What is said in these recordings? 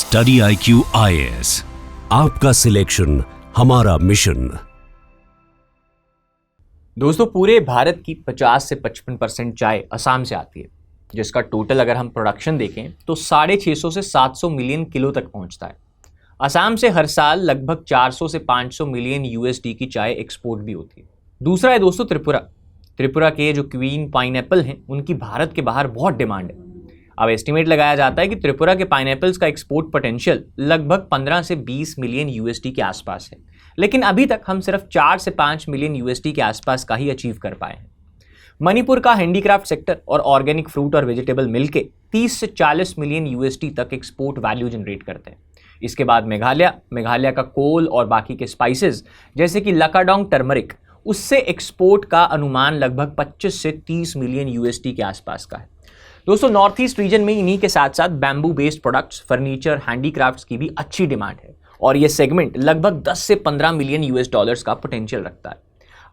Study IQ IAS, आपका selection हमारा mission. दोस्तों, पूरे भारत की 50 से 55% चाय असम से आती है, जिसका टोटल अगर हम प्रोडक्शन देखें तो 650 से 700 मिलियन किलो तक पहुंचता है। असम से हर साल लगभग 400 से 500 मिलियन USD की चाय एक्सपोर्ट भी होती है। दूसरा है दोस्तों त्रिपुरा के जो क्वीन पाइनएप्पल हैं, उनकी भारत के बाहर बहुत डिमांड है। अब एस्टिमेट लगाया जाता है कि त्रिपुरा के पाइनएप्पल्स का एक्सपोर्ट पोटेंशियल लगभग 15 से 20 मिलियन USD के आसपास है, लेकिन अभी तक हम सिर्फ 4 से 5 मिलियन USD के आसपास का ही अचीव कर पाए हैं। मणिपुर का हैंडीक्राफ्ट सेक्टर और ऑर्गेनिक फ्रूट और वेजिटेबल मिलके 30 से 40 मिलियन USD तक एक्सपोर्ट वैल्यू जनरेट करते हैं। इसके बाद मेघालय का कोल और बाकी के स्पाइसेस जैसे कि लकाडोंग टर्मरिक, उससे एक्सपोर्ट का अनुमान लगभग 25 से 30 मिलियन USD के आसपास का है। दोस्तों, नॉर्थ ईस्ट रीजन में इन्हीं के साथ साथ bamboo based products, furniture, handicrafts की भी अच्छी डिमांड है और ये सेगमेंट लगभग 10 से 15 मिलियन US$ का पोटेंशियल रखता है।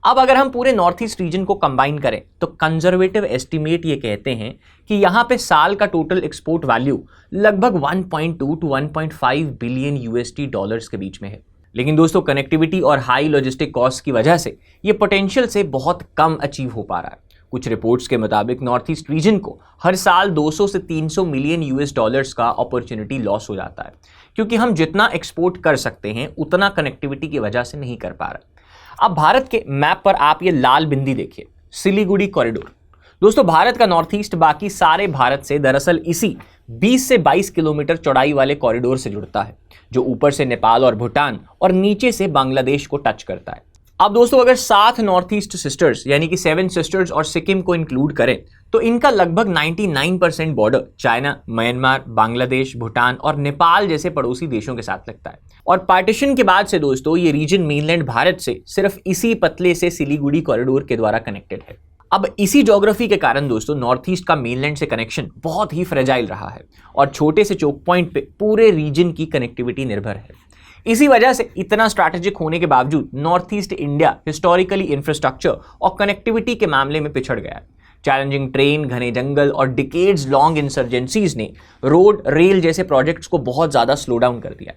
अब अगर हम पूरे नॉर्थ ईस्ट रीजन को कंबाइन करें तो कंजर्वेटिव एस्टिमेट ये कहते हैं कि यहाँ पे साल का टोटल एक्सपोर्ट वैल्यू लगभग 1.2 टू 1.5 बिलियन USD के बीच में है। लेकिन दोस्तों, कनेक्टिविटी और हाई लॉजिस्टिक कॉस्ट की वजह से ये पोटेंशियल से बहुत कम अचीव हो पा रहा है। कुछ रिपोर्ट्स के मुताबिक नॉर्थ ईस्ट रीजन को हर साल 200 से 300 मिलियन US$ का अपॉर्चुनिटी लॉस हो जाता है, क्योंकि हम जितना एक्सपोर्ट कर सकते हैं उतना कनेक्टिविटी की वजह से नहीं कर पा रहे। अब भारत के मैप पर आप ये लाल बिंदी देखिए, सिलीगुड़ी कॉरिडोर। दोस्तों, भारत का नॉर्थ ईस्ट बाकी सारे भारत से दरअसल इसी 20 से 22 किलोमीटर चौड़ाई वाले कॉरिडोर से जुड़ता है, जो ऊपर से नेपाल और भूटान और नीचे से बांग्लादेश को टच करता है। अब दोस्तों, अगर 7 नॉर्थ ईस्ट सिस्टर्स यानी कि 7 सिस्टर्स और सिक्किम को इंक्लूड करें तो इनका लगभग 99% border China, Myanmar, Bangladesh, Bhutan और नेपाल जैसे पड़ोसी देशों के साथ लगता है। और पार्टीशन के बाद से दोस्तों ये रीजन मेनलैंड भारत से सिर्फ इसी पतले से सिलीगुड़ी कॉरिडोर के द्वारा कनेक्टेड है। अब इसी ज्योग्राफी के कारण दोस्तों नॉर्थ ईस्ट का मेनलैंड से कनेक्शन बहुत ही फ्रेजाइल रहा है और छोटे से चोक पॉइंट पे पूरे रीजन की कनेक्टिविटी निर्भर है। इसी वजह से इतना स्ट्रैटेजिक होने के बावजूद north east India historically infrastructure और कनेक्टिविटी के मामले में पिछड़ गया है। चैलेंजिंग ट्रेन, घने जंगल और डिकेड्स लॉन्ग इंसर्जेंसीज ने रोड, रेल जैसे प्रोजेक्ट्स को बहुत ज़्यादा स्लो डाउन कर दिया।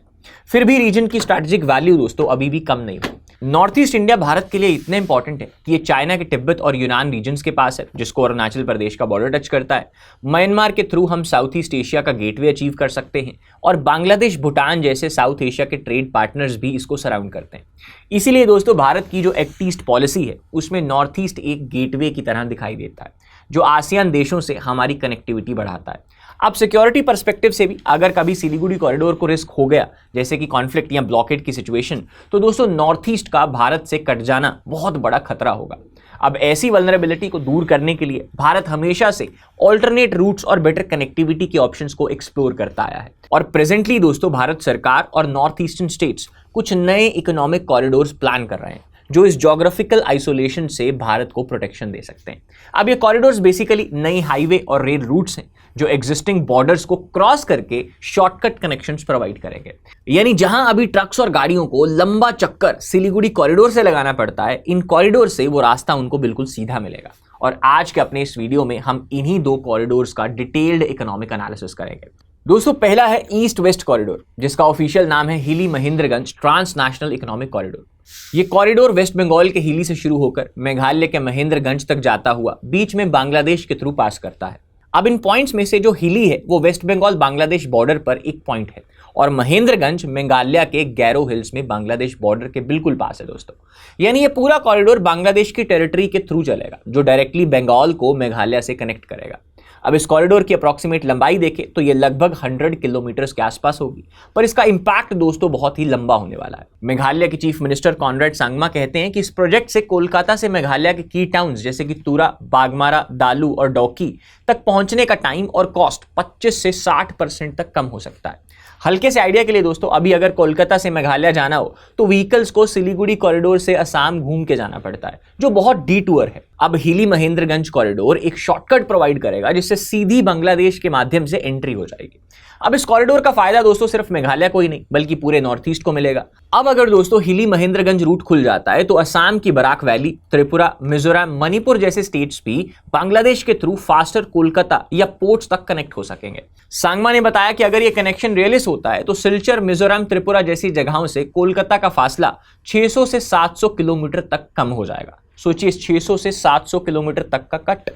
फिर भी रीजन की स्ट्रैटेजिक वैल्यू दोस्तों अभी भी कम नहीं हुई। नॉर्थ ईस्ट इंडिया भारत के लिए इतना इंपॉर्टेंट है कि ये चाइना के तिब्बत और यूनान रीजन्स के पास है, जिसको अरुणाचल प्रदेश का बॉर्डर टच करता है। म्यांमार के थ्रू हम साउथ ईस्ट एशिया का गेटवे अचीव कर सकते हैं और बांग्लादेश, भूटान जैसे साउथ एशिया के ट्रेड पार्टनर्स भी इसको सराउंड करते हैं। इसीलिए दोस्तों भारत की जो एक्ट ईस्ट पॉलिसी है उसमें नॉर्थ ईस्ट एक गेटवे की तरह दिखाई देता है, जो आसियान देशों से हमारी कनेक्टिविटी बढ़ाता है। अब सिक्योरिटी पर्सपेक्टिव से भी अगर कभी सिलीगुड़ी कॉरिडोर को रिस्क हो गया, जैसे कि कॉन्फ्लिक्ट या ब्लॉकेड की सिचुएशन, तो दोस्तों नॉर्थ ईस्ट का भारत से कट जाना बहुत बड़ा खतरा होगा। अब ऐसी वल्नरेबिलिटी को दूर करने के लिए भारत हमेशा से ऑल्टरनेट रूट्स और बेटर कनेक्टिविटी के ऑप्शंस को एक्सप्लोर करता आया है और प्रेजेंटली दोस्तों भारत सरकार और नॉर्थ ईस्टर्न स्टेट्स कुछ नए इकोनॉमिक कॉरिडोर्स प्लान कर रहे हैं, जो इस ज्योग्राफिकल आइसोलेशन से भारत को प्रोटेक्शन दे सकते हैं। अब ये कॉरिडोर्स बेसिकली नई हाईवे और रेल रूट्स हैं जो एग्जिस्टिंग बॉर्डर्स को क्रॉस करके शॉर्टकट कनेक्शंस प्रोवाइड करेंगे। यानी जहां अभी ट्रक्स और गाड़ियों को लंबा चक्कर सिलीगुड़ी कॉरिडोर से लगाना पड़ता है, इन कॉरिडोर से वो रास्ता उनको बिल्कुल सीधा मिलेगा। और आज के अपने इस वीडियो में हम इन्हीं 2 कॉरिडोर्स का डिटेल्ड इकोनॉमिक एनालिसिस करेंगे। दोस्तों, पहला है ईस्ट वेस्ट कॉरिडोर, जिसका ऑफिशियल नाम है हिली महेंद्रगंज ट्रांसनेशनल इकोनॉमिक कॉरिडोर। ये कॉरिडोर वेस्ट बंगाल के हिली से शुरू होकर मेघालय के महेंद्रगंज तक जाता हुआ बीच में बांग्लादेश के थ्रू पास करता है। अब इन पॉइंट्स में से जो हिली है वो वेस्ट बंगाल बांग्लादेश बॉर्डर पर एक पॉइंट है और महेंद्रगंज मेघालय के गैरो हिल्स में बांग्लादेश बॉर्डर के बिल्कुल पास है दोस्तों। यानी ये पूरा कॉरिडोर बांग्लादेश की टेरिटरी के थ्रू चलेगा, जो डायरेक्टली बंगाल को मेघालय से कनेक्ट करेगा। अब इस कॉरिडोर की अप्रॉक्सीमेट लंबाई देखें तो ये लगभग 100 किलोमीटर के आसपास होगी, पर इसका इंपैक्ट दोस्तों बहुत ही लंबा होने वाला है। मेघालय के चीफ मिनिस्टर कॉनराड सांगमा कहते हैं कि इस प्रोजेक्ट से कोलकाता से मेघालय के की टाउन्स जैसे कि तुरा, बागमारा, दालू और डोकी तक पहुंचने का टाइम और कॉस्ट 25 से 60% तक कम हो सकता है। हल्के से आइडिया के लिए दोस्तों, अभी अगर कोलकाता से मेघालय जाना हो तो व्हीकल्स को सिलीगुड़ी कॉरिडोर से असम घूम के जाना पड़ता है, जो बहुत डिटूर है। अब हिली महेंद्रगंज कॉरिडोर एक शॉर्टकट प्रोवाइड करेगा जिससे सीधी बांग्लादेश के माध्यम से एंट्री हो जाएगी। अब इस कॉरिडोर का फायदा दोस्तों सिर्फ मेघालय को ही नहीं बल्कि पूरे नॉर्थ ईस्ट को मिलेगा। अब अगर दोस्तों हिली महेंद्रगंज रूट खुल जाता है तो असम की बराक वैली, त्रिपुरा, मिजोरम, मणिपुर जैसे स्टेट्स भी बांग्लादेश के थ्रू फास्टर कोलकाता या पोर्ट्स तक कनेक्ट हो सकेंगे। सांगमा ने बताया कि अगर ये कनेक्शन रियलिस्ट होता है तो सिलचर, मिजोरम, त्रिपुरा जैसी जगहों से कोलकाता का फासला 600 से 700 किलोमीटर तक कम हो जाएगा। सोचिए 600 से 700 किलोमीटर तक का कट।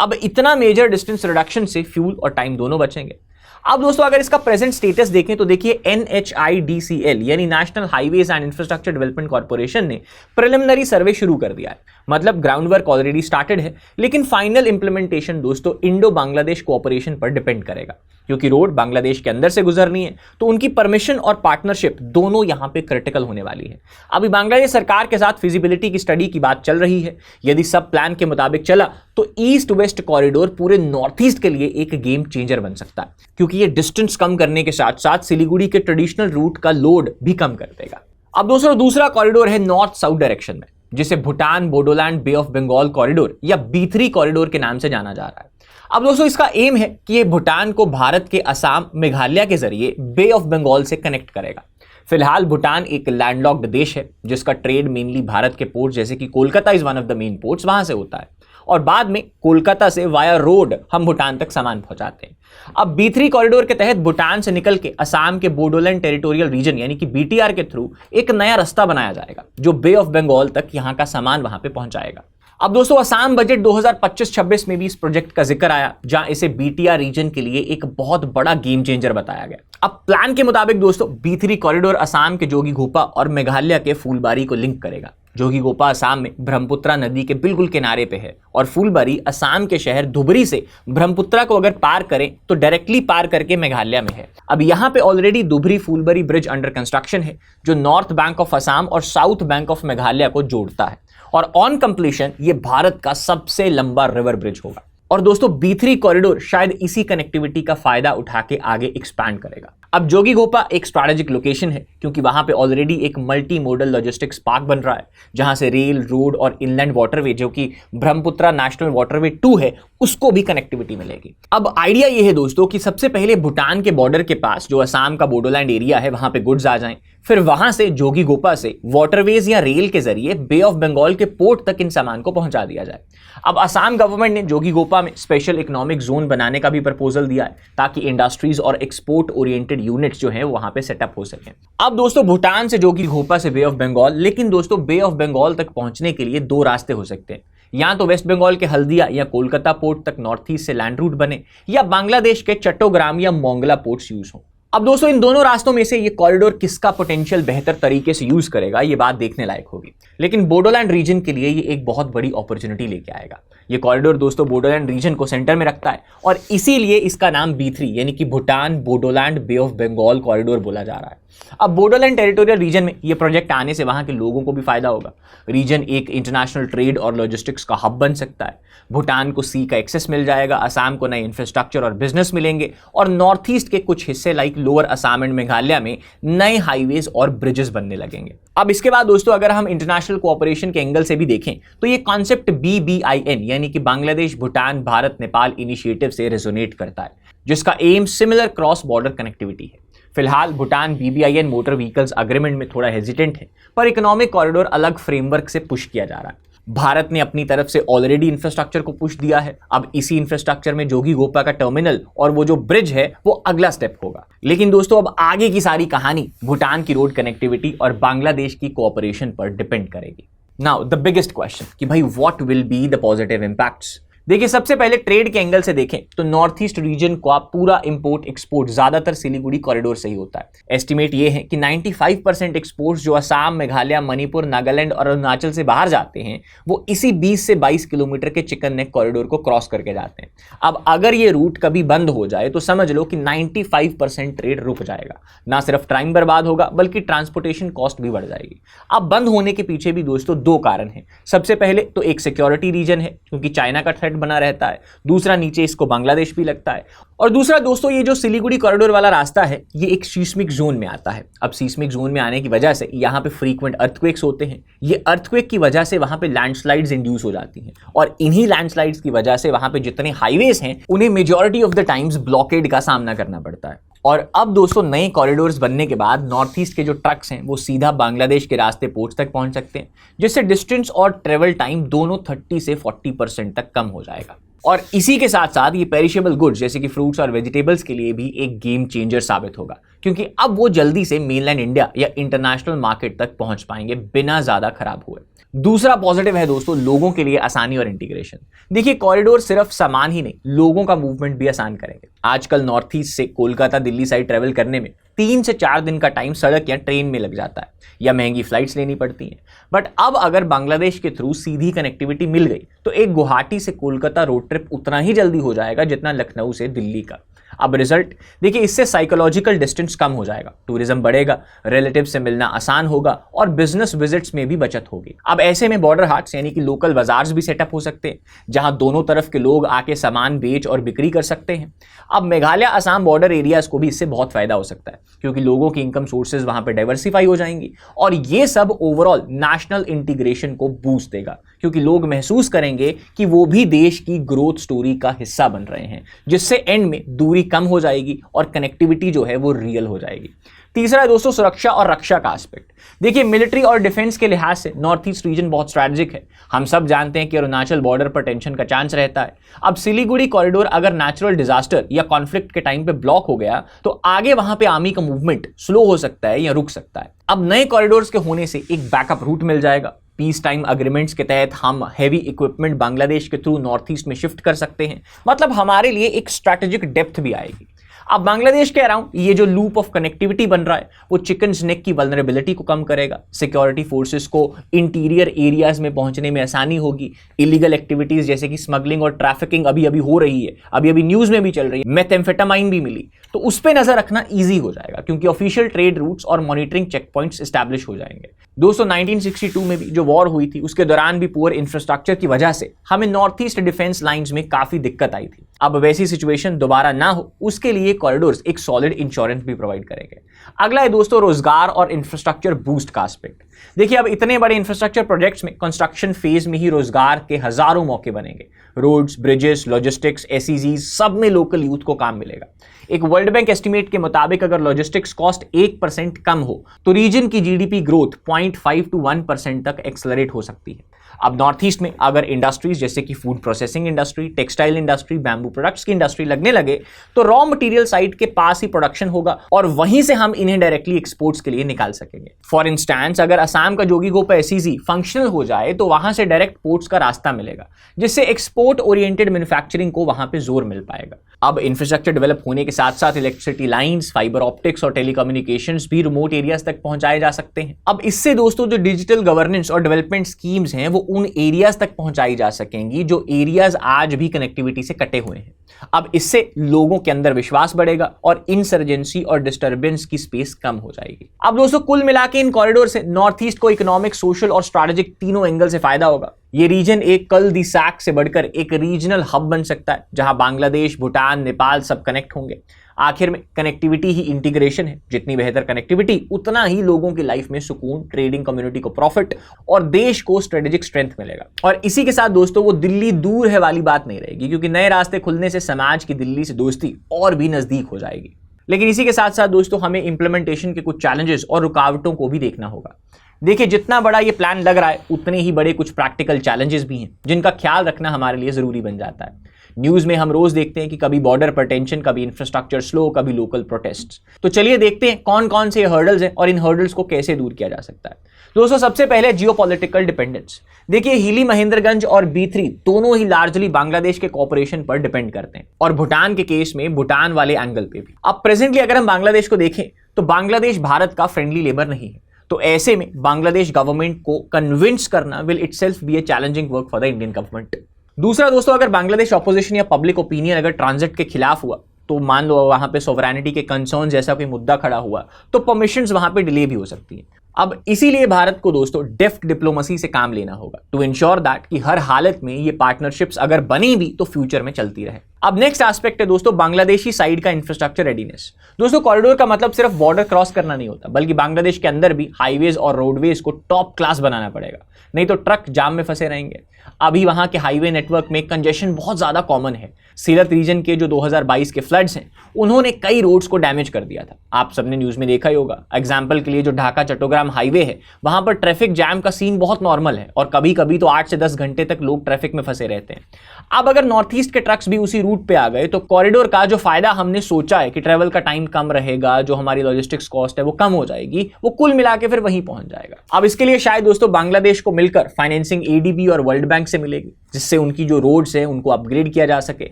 अब इतना मेजर डिस्टेंस रिडक्शन से फ्यूल और टाइम दोनों बचेंगे। अब दोस्तों अगर इसका प्रेजेंट स्टेटस देखें तो देखिए NHIDCL यानी national highways and infrastructure development corporation ने प्रिलिमिनरी सर्वे शुरू कर दिया है। मतलब ग्राउंड वर्क ऑलरेडी स्टार्टेड है, लेकिन फाइनल इंप्लीमेंटेशन दोस्तों इंडो बांग्लादेश कोऑपरेशन पर डिपेंड करेगा। क्योंकि रोड बांग्लादेश के अंदर से गुजरनी है तो उनकी परमिशन और पार्टनरशिप दोनों यहां पे क्रिटिकल होने वाली है। अभी बांग्लादेश सरकार के साथ फिजिबिलिटी की स्टडी की बात चल रही है। यदि सब प्लान के मुताबिक चला तो ईस्ट वेस्ट कॉरिडोर पूरे नॉर्थ ईस्ट के लिए एक गेम चेंजर बन सकता है, क्योंकि ये डिस्टेंस कम करने के साथ साथ सिलीगुड़ी के ट्रेडिशनल रूट का लोड भी कम कर देगा। अब दोस्तों दूसरा कॉरिडोर है नॉर्थ साउथ डायरेक्शन में, जिसे भूटान बोडोलैंड बे ऑफ बंगाल कॉरिडोर या B3 कॉरिडोर के नाम से जाना जा रहा है। अब दोस्तों इसका एम है कि ये भूटान को भारत के असम, मेघालय के जरिए बे ऑफ बंगाल से कनेक्ट करेगा। फिलहाल भूटान एक लैंडलॉक्ड देश है जिसका ट्रेड मेनली भारत के पोर्ट जैसे कि Kolkata is one of the main ports वहां से होता है, और बाद में कोलकाता से वाया रोड हम भूटान तक सामान पहुंचाते हैं। अब B3 कॉरिडोर के तहत भूटान से निकल के असम के बोडोलैंड टेरिटोरियल रीजन यानी कि BTR के थ्रू एक नया रास्ता बनाया जाएगा जो बे ऑफ बंगाल तक यहां का सामान वहां पे पहुंचाएगा। अब दोस्तों असम बजट 2025-26 में भी इस प्रोजेक्ट का जिक्र आया, जहां इसे BTR रीजन के लिए एक बहुत बड़ा गेम चेंजर बताया गया। अब प्लान के मुताबिक दोस्तों B3 कॉरिडोर असम के जोगीघोपा और मेघालय के फूलबारी को लिंक करेगा। जोगीघोपा असम में ब्रह्मपुत्रा नदी के बिल्कुल किनारे पे है और फूलबारी असम के शहर धुबरी से ब्रह्मपुत्रा को अगर पार करें तो डायरेक्टली पार करके मेघालय में है। अब यहाँ पे already Dhubri Phulbari bridge under construction है जो नॉर्थ बैंक ऑफ असम और साउथ बैंक ऑफ मेघालय को जोड़ता है, और ऑन कंप्लीशन ये भारत का सबसे लंबा रिवर ब्रिज होगा। और दोस्तों B3 कॉरिडोर शायद इसी कनेक्टिविटी का फायदा उठा के आगे एक्सपैंड करेगा। अब जोगीघोपा एक स्ट्रैटेजिक लोकेशन है क्योंकि वहां पे ऑलरेडी एक मल्टी मोडल लॉजिस्टिक्स पार्क बन रहा है, जहां से रेल, रोड और इनलैंड वाटरवे जो कि ब्रह्मपुत्रा नेशनल वाटरवे 2 है उसको भी कनेक्टिविटी मिलेगी। अब आइडिया ये है दोस्तों कि सबसे पहले भूटान के बॉर्डर के पास जो असम का बोडोलैंड एरिया है वहां पे गुड्स आ जाएं, फिर वहां से जोगीघोपा से वाटरवेज या रेल के जरिए बे ऑफ बंगाल के पोर्ट तक इन सामान को पहुंचा दिया जाए। अब असम गवर्नमेंट ने जोगीघोपा में स्पेशल इकोनॉमिक जोन बनाने का भी प्रपोजल दिया है ताकि इंडस्ट्रीज और एक्सपोर्ट ओरिएंटेड यूनिट्स जो हैं वहां पे सेटअप हो सकें। अब दोस्तों भूटान से जोगीघोपा से बे ऑफ बंगाल, लेकिन दोस्तों बे ऑफ बंगाल तक पहुंचने के लिए 2 रास्ते हो सकते हैं। या तो वेस्ट बंगाल के हल्दिया या कोलकाता पोर्ट तक नॉर्थ ईस्ट से लैंड रूट बने, या बांग्लादेश के चट्टोग्राम या मोंगला पोर्ट्स यूज हो। अब दोस्तों इन दोनों रास्तों में से ये कॉरिडोर किसका पोटेंशियल बेहतर तरीके से यूज करेगा ये बात देखने लायक होगी, लेकिन बोडोलैंड रीजन के लिए ये एक बहुत बड़ी अपॉर्चुनिटी लेके आएगा। ये कॉरिडोर दोस्तों बोडोलैंड रीजन को सेंटर में रखता है और इसीलिए इसका नाम B3 यानी कि भूटान बोडोलैंड बे ऑफ बंगाल कॉरिडोर बोला जा रहा है। अब बोडोलैंड टेरिटोरियल रीजन में ये प्रोजेक्ट आने से वहां के लोगों को भी फायदा होगा। रीजन एक इंटरनेशनल ट्रेड और लॉजिस्टिक्स का हब बन सकता है। भूटान को सी का एक्सेस मिल जाएगा, असम को नए इंफ्रास्ट्रक्चर और बिजनेस मिलेंगे, और नॉर्थ ईस्ट के कुछ हिस्से like lower Assam and Meghalaya में नए हाईवेज और ब्रिजेस बनने लगेंगे। अब इसके बाद दोस्तों अगर हम इंटरनेशनल कोऑपरेशन के एंगल से भी देखें तो ये कॉन्सेप्ट BBIN यानी कि बांग्लादेश भूटान भारत नेपाल इनिशिएटिव से रेजोनेट करता है, जिसका aim similar cross border connectivity है। फिलहाल Bhutan BBIN motor vehicles agreement में थोड़ा हेजिटेंट है, पर इकोनॉमिक कॉरिडोर अलग फ्रेमवर्क से पुश किया जा रहा है। भारत ने अपनी तरफ से ऑलरेडी इंफ्रास्ट्रक्चर को पुश दिया है। अब इसी इंफ्रास्ट्रक्चर में जोगीघोपा का टर्मिनल और वो जो ब्रिज है वो अगला स्टेप होगा। लेकिन दोस्तों अब आगे की सारी कहानी भूटान की रोड कनेक्टिविटी और बांग्लादेश की कोऑपरेशन पर डिपेंड करेगी। नाउ द बिगेस्ट क्वेश्चन कि भाई what will be the positive impacts. देखिए सबसे पहले ट्रेड के एंगल से देखें तो नॉर्थ ईस्ट रीजन का पूरा इंपोर्ट एक्सपोर्ट ज्यादातर सिलीगुड़ी कॉरिडोर से ही होता है। एस्टिमेट ये है कि 95% एक्सपोर्ट्स जो असम, मेघालय, मणिपुर, नागालैंड और अरुणाचल से बाहर जाते हैं वो इसी 20 से 22 किलोमीटर के चिकन नेक कॉरिडोर को क्रॉस करके जाते हैं। अब अगर ये रूट कभी बंद हो जाए तो समझ लो कि 95% ट्रेड रुक जाएगा। ना सिर्फ टाइम बर्बाद होगा बल्कि ट्रांसपोर्टेशन कॉस्ट भी बढ़ जाएगी। अब बंद होने के पीछे भी दोस्तों 2 कारण हैं। सबसे पहले तो एक सिक्योरिटी रीजन है क्योंकि चाइना का थ्रेट कॉन्ट्रैक्ट बना रहता है, दूसरा नीचे इसको बांग्लादेश भी लगता है। और दूसरा दोस्तों, ये जो सिलीगुड़ी कॉरिडोर वाला रास्ता है ये एक सीस्मिक जोन में आता है। अब सीस्मिक जोन में आने की वजह से यहाँ पे फ्रीक्वेंट अर्थक्वेक्स होते हैं। ये अर्थक्वेक की वजह से वहाँ पे लैंडस्लाइड्स इंड्यूस हो जाती हैं और इन्हीं लैंडस्लाइड्स की वजह से वहाँ पे जितने हाईवेज हैं उन्हें majority of the times blockade का सामना करना पड़ता है। और अब दोस्तों नए कॉरिडोर्स बनने के बाद नॉर्थ ईस्ट के जो ट्रक्स हैं वो सीधा बांग्लादेश के रास्ते पोर्ट्स तक पहुंच सकते हैं, जिससे डिस्टेंस और ट्रेवल टाइम दोनों 30 से 40% तक कम हो जाएगा। और इसी के साथ साथ ये पेरिशेबल गुड्स जैसे कि फ्रूट्स और वेजिटेबल्स के लिए भी एक गेम चेंजर साबित होगा, क्योंकि अब वो जल्दी से मेनलैंड इंडिया या इंटरनेशनल मार्केट तक पहुंच पाएंगे बिना ज्यादा खराब हुए। दूसरा पॉजिटिव है दोस्तों लोगों के लिए आसानी और इंटीग्रेशन। देखिए कॉरिडोर सिर्फ सामान ही नहीं, लोगों का मूवमेंट भी आसान करेंगे। आजकल नॉर्थ ईस्ट से कोलकाता दिल्ली साइड ट्रेवल करने में 3 से 4 दिन का टाइम सड़क या ट्रेन में लग जाता है या महंगी फ्लाइट्स लेनी पड़ती हैं। बट अब अगर बांग्लादेश के थ्रू सीधी कनेक्टिविटी मिल गई तो एक गुवाहाटी से कोलकाता रोड ट्रिप उतना ही जल्दी हो जाएगा जितना लखनऊ से दिल्ली का। अब रिजल्ट देखिए, इससे साइकोलॉजिकल डिस्टेंस कम हो जाएगा, टूरिज्म बढ़ेगा, रिलेटिव से मिलना आसान होगा और बिजनेस विजिट्स में भी बचत होगी। अब ऐसे में बॉर्डर हाट्स यानी कि लोकल बाजार्स भी सेटअप हो सकते हैं जहां दोनों तरफ के लोग आके सामान बेच और बिक्री कर सकते हैं। अब मेघालय असम बॉर्डर एरियाज को भी इससे बहुत फायदा हो सकता है, क्योंकि लोगों की इनकम सोर्सेज वहां पे डाइवर्सिफाई हो जाएंगी और ये सब ओवरऑल नेशनल इंटीग्रेशन को बूस्ट देगा, क्योंकि लोग महसूस करेंगे कि वो भी देश की ग्रोथ स्टोरी का हिस्सा बन रहे हैं, जिससे एंड में दूरी कम हो जाएगी और कनेक्टिविटी जो है वो रियल हो जाएगी। तीसरा है दोस्तों सुरक्षा और रक्षा का एस्पेक्ट। देखिए मिलिट्री और डिफेंस के लिहाज से नॉर्थ ईस्ट रीजन बहुत स्ट्रैटेजिक है। हम सब जानते हैं कि अरुणाचल बॉर्डर पर टेंशन का चांस रहता है। अब सिलीगुड़ी कॉरिडोर अगर नेचुरल डिजास्टर या कॉन्फ्लिक्ट के टाइम पे ब्लॉक हो गया तो आगे वहां पे आर्मी का मूवमेंट स्लो हो सकता है या रुक सकता है। अब नए कॉरिडोर्स के होने से एक बैकअप रूट मिल जाएगा। पीस टाइम अग्रीमेंट्स के तहत हम हैवी इक्विपमेंट बांग्लादेश के थ्रू नॉर्थ ईस्ट में शिफ्ट कर सकते हैं, मतलब हमारे लिए एक स्ट्रैटेजिक डेप्थ भी आएगी। अब बांग्लादेश के अराउंड ये जो लूप ऑफ कनेक्टिविटी बन रहा है वो चिकन्स नेक की वल्नरेबिलिटी को कम करेगा, सिक्योरिटी फोर्सेस को इंटीरियर एरियाज में पहुंचने में आसानी होगी, इलीगल एक्टिविटीज जैसे कि स्मगलिंग और ट्रैफिकिंग अभी अभी हो रही है, अभी अभी न्यूज में भी चल रही है, मेथेम्फेटामाइन भी मिली, तो उस पर नजर रखना ईजी हो जाएगा क्योंकि ऑफिशियल ट्रेड रूट्स और मॉनिटरिंग चेक पॉइंट्स एस्टैब्लिश हो जाएंगे। दोस्तों 1962 में भी जो वॉर हुई थी उसके दौरान भी पुअर इंफ्रास्ट्रक्चर की वजह से हमें नॉर्थ ईस्ट डिफेंस लाइंस में काफी दिक्कत आई थी। अब वैसी सिचुएशन दोबारा ना हो उसके लिए कॉरिडोर्स एक सॉलिड इंश्योरेंस भी प्रोवाइड करेंगे। अगला है दोस्तों रोजगार और इंफ्रास्ट्रक्चर बूस्ट का एस्पेक्ट। देखिए अब इतने बड़े इंफ्रास्ट्रक्चर प्रोजेक्ट्स में कंस्ट्रक्शन फेज में ही रोजगार के हजारों मौके बनेंगे। रोड्स, ब्रिजेस, लॉजिस्टिक्स, एसईजी सब में लोकल यूथ को काम मिलेगा। एक वर्ल्ड बैंक एस्टिमेट के मुताबिक अगर लॉजिस्टिक्स कॉस्ट 1% कम हो तो रीजन की जीडीपी ग्रोथ 0.5 to 1% तक एक्सेलरेट हो सकती है। अब नॉर्थ ईस्ट में अगर इंडस्ट्रीज जैसे कि food processing industry, textile industry, bamboo products की इंडस्ट्री लगने लगे तो रॉ मटेरियल साइट के पास ही प्रोडक्शन होगा और वहीं से हम इन्हें डायरेक्टली एक्सपोर्ट्स के लिए निकाल सकेंगे। फॉर इंस्टेंस अगर असम का जोगीघोप एसईजी फंक्शनल हो जाए तो वहां से डायरेक्ट पोर्ट्स का रास्ता मिलेगा, जिससे एक्सपोर्ट ओरिएंटेड मैन्युफैक्चरिंग को वहां पे जोर मिल पाएगा। अब इंफ्रास्ट्रक्चर डेवलप होने के साथ साथ इलेक्ट्रिसिटी लाइंस, फाइबर ऑप्टिक्स और टेलीकम्युनिकेशंस भी रिमोट एरियाज तक पहुंचाए जा सकते हैं। अब इससे दोस्तों जो डिजिटल गवर्नेंस और डेवलपमेंट स्कीम्स हैं वो उन एरियाज तक पहुंचाई जा सकेंगी जो एरियाज आज भी कनेक्टिविटी से कटे हुए हैं। अब इससे लोगों के अंदर विश्वास बढ़ेगा और इंसर्जेंसी और डिस्टर्बेंस की स्पेस कम हो जाएगी। अब दोस्तों कुल मिला के इन कॉरिडोर से नॉर्थ ईस्ट को इकोनॉमिक, सोशल और स्ट्रैटेजिक तीनों एंगल से फायदा होगा। ये रीजन एक कल दी सैक से बढ़कर एक रीजनल हब बन सकता है जहां बांग्लादेश, भूटान, नेपाल सब कनेक्ट होंगे। आखिर में कनेक्टिविटी ही इंटीग्रेशन है। जितनी बेहतर कनेक्टिविटी उतना ही लोगों की लाइफ में सुकून, ट्रेडिंग कम्युनिटी को प्रॉफिट और देश को स्ट्रेटेजिक स्ट्रेंथ मिलेगा। और इसी के साथ दोस्तों वो दिल्ली दूर है वाली बात नहीं रहेगी, क्योंकि नए रास्ते खुलने से समाज की दिल्ली से दोस्ती और भी नजदीक हो जाएगी। लेकिन इसी के साथ साथ दोस्तों हमें इंप्लीमेंटेशन के कुछ चैलेंजेस और रुकावटों को भी देखना होगा। देखिए जितना बड़ा ये प्लान लग रहा है उतने ही बड़े कुछ प्रैक्टिकल चैलेंजेस भी हैं जिनका ख्याल रखना हमारे लिए जरूरी बन जाता है। न्यूज में हम रोज देखते हैं कि कभी बॉर्डर पर टेंशन, कभी इंफ्रास्ट्रक्चर स्लो, कभी लोकल प्रोटेस्ट। तो चलिए देखते हैं कौन कौन से हर्डल्स हैं और इन हर्डल्स को कैसे दूर किया जा सकता है। दोस्तों सबसे पहले जियोपॉलिटिकल डिपेंडेंस। देखिए हिली महेंद्रगंज और B3 दोनों ही लार्जली बांग्लादेश के कॉपरेशन पर डिपेंड करते हैं और भूटान के केस में भूटान वाले एंगल पे भी। अब प्रेजेंटली अगर हम बांग्लादेश को देखें तो बांग्लादेश भारत का फ्रेंडली लेबर नहीं है, तो ऐसे में बांग्लादेश गवर्नमेंट को कन्विंस करना will itself be a challenging work for the Indian government. दूसरा दोस्तों अगर बांग्लादेश ऑपोजिशन या पब्लिक ओपिनियन अगर ट्रांजिट के खिलाफ हुआ, तो मान लो वहां पे सोवरेनिटी के कंसर्न जैसा कोई मुद्दा खड़ा हुआ तो परमिशंस वहां पे डिले भी हो सकती है। अब इसीलिए भारत को दोस्तों डेफ्ट डिप्लोमेसी से काम लेना होगा टू इंश्योर दैट कि हर हालत में ये पार्टनरशिप्स अगर बनी भी तो फ्यूचर में चलती रहे। अब नेक्स्ट एस्पेक्ट है दोस्तों बांग्लादेशी साइड का इंफ्रास्ट्रक्चर रेडीनेस। दोस्तों कॉरिडोर का मतलब सिर्फ बॉर्डर क्रॉस करना नहीं होता, बल्कि बांग्लादेश के अंदर भी हाईवेज और रोडवेज को टॉप क्लास बनाना पड़ेगा, नहीं तो ट्रक जाम में फंसे रहेंगे। अभी वहां के हाईवे नेटवर्क में कंजेशन बहुत ज्यादा कॉमन है। सीरत रीजन के जो 2022 के फ्लड्स हैं उन्होंने कई रोड्स को डैमेज कर दिया था, आप सबने न्यूज में देखा ही होगा। एग्जाम्पल के लिए जो ढाका चट्टोग्राम हाईवे है वहां पर ट्रैफिक जैम का सीन बहुत नॉर्मल है और कभी कभी तो 8 से 10 घंटे तक लोग ट्रैफिक में फंसे रहते हैं। अब अगर नॉर्थ ईस्ट के ट्रक्स भी उसी रूट पे आ गए तो कॉरिडोर का जो फायदा हमने सोचा है कि ट्रेवल का टाइम कम रहेगा, जो हमारी लॉजिस्टिक्स कॉस्ट है वो कम हो जाएगी, वो कुल मिला के फिर वहीं पहुंच जाएगा। अब इसके लिए शायद दोस्तों बांग्लादेश को मिलकर फाइनेंसिंग एडीबी और वर्ल्ड बैंक से मिलेगी, जिससे उनकी जो रोड्स है उनको अपग्रेड किया जा सके,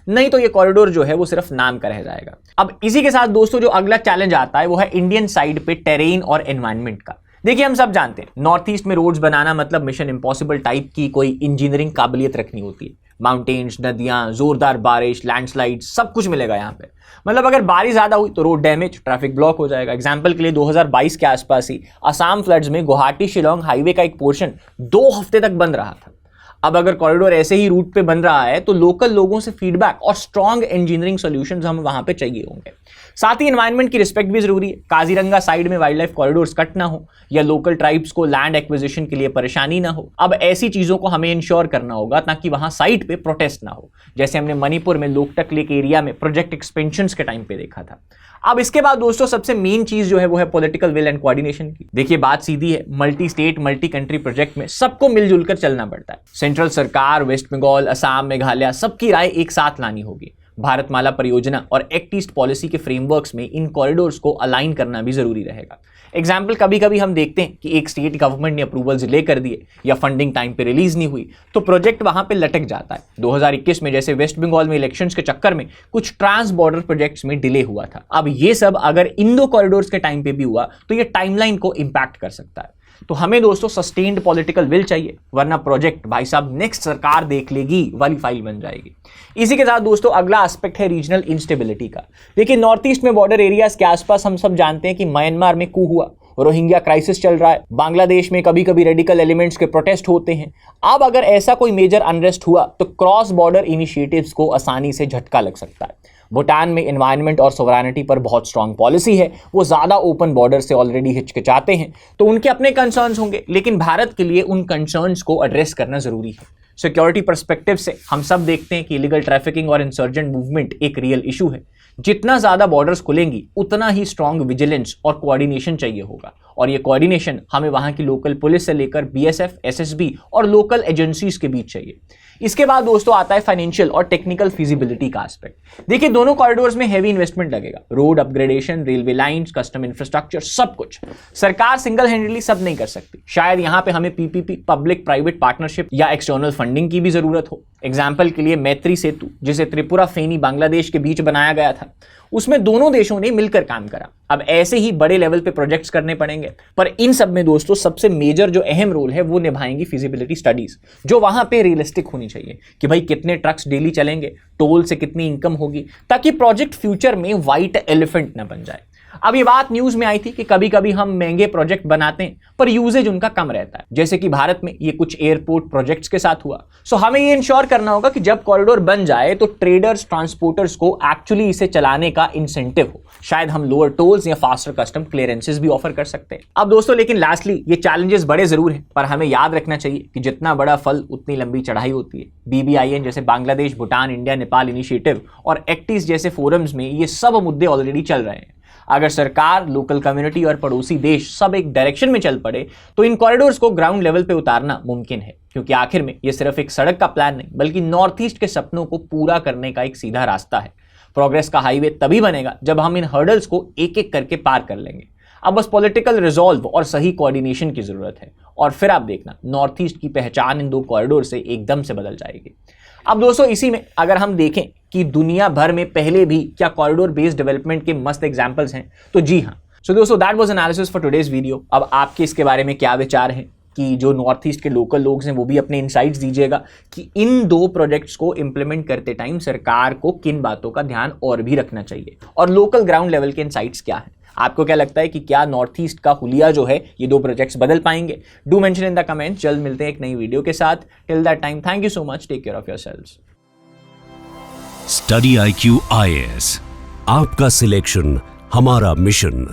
नहीं तो ये कॉरिडोर जो है वो सिर्फ नाम का रह जाएगा। अब इसी के साथ दोस्तों जो अगला चैलेंज आता है वो है इंडियन साइड पे टेरेन और एनवायरनमेंट का। देखिए हम सब जानते हैं नॉर्थ ईस्ट में रोड्स बनाना मतलब मिशन इंपॉसिबल टाइप की कोई इंजीनियरिंग काबिलियत रखनी होती है। माउंटेन्स, नदियां, जोरदार बारिश, लैंडस्लाइड सब कुछ मिलेगा यहाँ पे। मतलब अगर बारिश ज्यादा हुई तो रोड डैमेज, ट्रैफिक ब्लॉक हो जाएगा। एग्जाम्पल के लिए 2022 के आसपास ही असम फ्लड्स में गुवाहाटी शिलोंग हाईवे का एक पोर्शन 2 हफ्ते तक बंद रहा था। अब अगर कॉरिडोर ऐसे ही रूट पे बन रहा है तो लोकल लोगों से फीडबैक और स्ट्रॉन्ग इंजीनियरिंग सॉल्यूशंस हमें वहां पे चाहिए होंगे। साथ ही एनवायरनमेंट की रिस्पेक्ट भी जरूरी है। काजीरंगा साइड में वाइल्ड लाइफ कॉरिडोर्स कट ना हो या लोकल ट्राइब्स को लैंड एक्विजिशन के लिए परेशानी ना हो। अब ऐसी चीजों को हमें इंश्योर करना होगा ताकि वहां साइट पे प्रोटेस्ट ना हो, जैसे हमने मणिपुर में लोकटक लेक एरिया में प्रोजेक्ट एक्सपेंशन के टाइम पे देखा था। अब इसके बाद दोस्तों सबसे मेन चीज जो है वो है पॉलिटिकल विल एंड कोऑर्डिनेशन की। देखिए बात सीधी है, multi state multi country project में सबको मिलजुल कर चलना पड़ता है। सेंट्रल सरकार, वेस्ट बंगाल, असम, मेघालय सबकी राय एक साथ लानी होगी। भारतमाला परियोजना और एक्ट ईस्ट पॉलिसी के फ्रेमवर्क्स में इन कॉरिडोर्स को अलाइन करना भी जरूरी रहेगा। एग्जाम्पल कभी कभी हम देखते हैं कि एक स्टेट गवर्नमेंट ने अप्रूवल्स डिले कर दिए या फंडिंग टाइम पे रिलीज नहीं हुई तो प्रोजेक्ट वहां पे लटक जाता है। 2021 में जैसे वेस्ट बंगाल में इलेक्शंस के चक्कर में कुछ ट्रांस बॉर्डर प्रोजेक्ट्स में डिले हुआ था। अब ये सब अगर इन 2 कॉरिडोर्स के टाइम पे भी हुआ तो ये टाइमलाइन को इंपैक्ट कर सकता है। तो हमें दोस्तों सस्टेन्ड पॉलिटिकल विल चाहिए, वरना प्रोजेक्ट भाई साहब नेक्स्ट सरकार देख लेगी वाली फाइल बन जाएगी। इसी के साथ दोस्तों अगला एस्पेक्ट है रीजनल इंस्टेबिलिटी का। देखिए नॉर्थ ईस्ट में बॉर्डर एरियाज के आसपास हम सब जानते हैं कि म्यांमार में कू हुआ, रोहिंग्या क्राइसिस चल रहा है, बांग्लादेश में कभी कभी रेडिकल एलिमेंट्स के प्रोटेस्ट होते हैं। अब अगर ऐसा कोई मेजर अनरेस्ट हुआ तो क्रॉस बॉर्डर इनिशिएटिव्स को आसानी से झटका लग सकता है। भूटान में एनवायरनमेंट और सोवरेनिटी पर बहुत स्ट्रांग पॉलिसी है, वो ज़्यादा ओपन बॉर्डर से ऑलरेडी हिचकिचाते हैं, तो उनके अपने कंसर्न्स होंगे, लेकिन भारत के लिए उन कंसर्न्स को एड्रेस करना जरूरी है। सिक्योरिटी पर्सपेक्टिव से हम सब देखते हैं कि इलीगल ट्रैफिकिंग और इंसर्जेंट मूवमेंट एक रियल इशू है। जितना ज़्यादा बॉर्डर्स खुलेंगी उतना ही स्ट्रांग विजिलेंस और कोऑर्डिनेशन चाहिए होगा, और ये कोऑर्डिनेशन हमें वहाँ की लोकल पुलिस से लेकर BSF, SSB और लोकल एजेंसीज के बीच चाहिए। इसके बाद दोस्तों आता है फाइनेंशियल और टेक्निकल फिजिबिलिटी का एस्पेक्ट। देखिए दोनों कॉरिडोर्स में हेवी इन्वेस्टमेंट लगेगा, road upgradation, railway lines, custom infrastructure, सब कुछ। सरकार सिंगल हैंडेडली सब नहीं कर सकती। शायद यहाँ पे हमें PPP, पब्लिक प्राइवेट पार्टनरशिप या एक्सटर्नल फंडिंग की भी जरूरत हो। एग्जाम्पल के लिए मैत्री सेतु, जिसे त्रिपुरा फेनी बांग्लादेश के बीच बनाया गया था, उसमें दोनों देशों ने मिलकर काम करा। अब ऐसे ही बड़े लेवल पे प्रोजेक्ट्स करने पड़ेंगे, पर इन सब में दोस्तों सबसे मेजर जो अहम रोल है वो निभाएंगी फिजिबिलिटी स्टडीज, जो वहां पे रियलिस्टिक होनी चाहिए कि भाई कितने ट्रक्स डेली चलेंगे, टोल से कितनी इनकम होगी, ताकि प्रोजेक्ट फ्यूचर में व्हाइट एलिफेंट न बन जाए। अब ये बात न्यूज में आई थी कि कभी कभी हम महंगे प्रोजेक्ट बनाते हैं पर यूजेज उनका कम रहता है, जैसे कि भारत में ये कुछ एयरपोर्ट प्रोजेक्ट्स के साथ हुआ। सो हमें ये इंश्योर करना होगा कि जब कॉरिडोर बन जाए तो ट्रेडर्स, ट्रांसपोर्टर्स को एक्चुअली इसे चलाने का इंसेंटिव हो। शायद हम लोअर टोल्स या फास्टर कस्टम क्लियरेंसेस भी ऑफर कर सकते हैं। अब दोस्तों लेकिन लास्टली ये चैलेंजेस बड़े जरूर हैं, पर हमें याद रखना चाहिए कि जितना बड़ा फल उतनी लंबी चढ़ाई होती है। BBIN जैसे बांग्लादेश, भूटान, इंडिया, नेपाल इनिशिएटिव और एक्ट ईस्ट जैसे फोरम्स में ये सब मुद्दे ऑलरेडी चल रहे हैं। अगर सरकार, लोकल कम्युनिटी और पड़ोसी देश सब एक डायरेक्शन में चल पड़े तो इन कॉरिडोर्स को ग्राउंड लेवल पे उतारना मुमकिन है, क्योंकि आखिर में ये सिर्फ एक सड़क का प्लान नहीं बल्कि नॉर्थ ईस्ट के सपनों को पूरा करने का एक सीधा रास्ता है। प्रोग्रेस का हाईवे तभी बनेगा जब हम इन हर्डल्स को एक एक करके पार कर लेंगे। अब बस पॉलिटिकल रिजॉल्व और सही कोऑर्डिनेशन की जरूरत है, और फिर आप देखना नॉर्थ ईस्ट की पहचान इन 2 कॉरिडोर से एकदम से बदल जाएगी। अब दोस्तों इसी में अगर हम देखें कि दुनिया भर में पहले भी क्या कॉरिडोर बेस्ड डेवलपमेंट के मस्त एग्जांपल्स हैं, तो जी हाँ। सो दोस्तों that was analysis for today's video. अब आपके इसके बारे में क्या विचार हैं कि जो नॉर्थ ईस्ट के लोकल लोग हैं वो भी अपने इनसाइट्स दीजिएगा कि इन 2 प्रोजेक्ट्स को इंप्लीमेंट करते टाइम सरकार को किन बातों का ध्यान और भी रखना चाहिए, और लोकल ग्राउंड लेवल के इनसाइट्स क्या हैं। आपको क्या लगता है कि क्या नॉर्थ ईस्ट का हुलिया जो है ये 2 प्रोजेक्ट्स बदल पाएंगे? Do mention in the comments. जल्द मिलते हैं एक नई वीडियो के साथ। Till that time, thank you so much, take care of yourselves. Study IQ IAS, आपका सिलेक्शन हमारा मिशन।